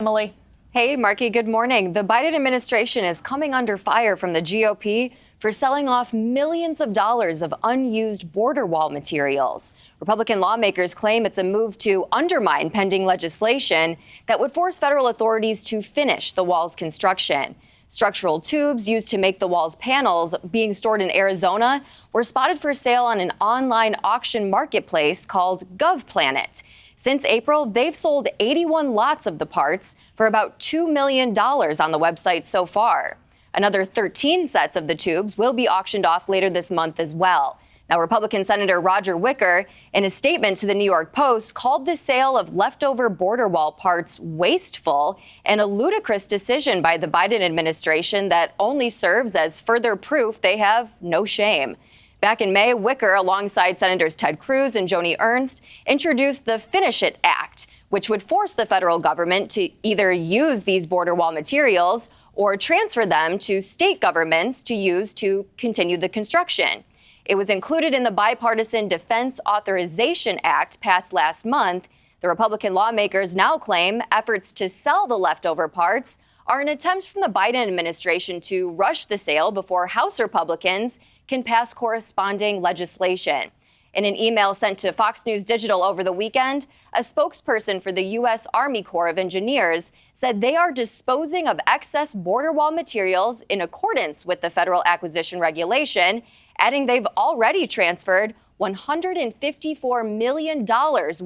Emily. Hey, Marky, good morning. The Biden administration is coming under fire from the GOP for selling off millions of dollars of unused border wall materials. Republican lawmakers claim it's a move to undermine pending legislation that would force federal authorities to finish the wall's construction. Structural tubes used to make the wall's panels, being stored in Arizona, were spotted for sale on an online auction marketplace called GovPlanet. Since April, they've sold 81 lots of the parts for about $2 million on the website so far. Another 13 sets of the tubes will be auctioned off later this month as well. Now, Republican Senator Roger Wicker, in a statement to the New York Post, called the sale of leftover border wall parts wasteful and a ludicrous decision by the Biden administration that only serves as further proof they have no shame. Back in May, Wicker, alongside Senators Ted Cruz and Joni Ernst, introduced the Finish It Act, which would force the federal government to either use these border wall materials or transfer them to state governments to use to continue the construction. It was included in the Bipartisan Defense Authorization Act passed last month. The Republican lawmakers now claim efforts to sell the leftover parts are an attempt from the Biden administration to rush the sale before House Republicans can pass corresponding legislation. In an email sent to Fox News Digital over the weekend, a spokesperson for the U.S. Army Corps of Engineers said they are disposing of excess border wall materials in accordance with the federal acquisition regulation, adding they've already transferred $154 million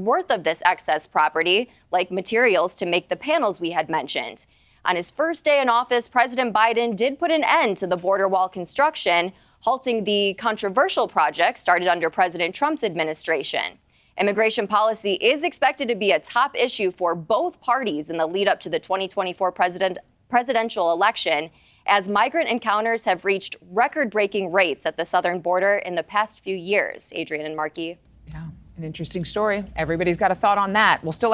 worth of this excess property, like materials to make the panels we had mentioned. On his first day in office, President Biden did put an end to the border wall construction, halting the controversial project started under President Trump's administration. Immigration policy is expected to be a top issue for both parties in the lead up to the 2024 presidential election, as migrant encounters have reached record-breaking rates at the southern border in the past few years. Adrienne and Marky. Yeah, an interesting story. Everybody's got a thought on that. We'll still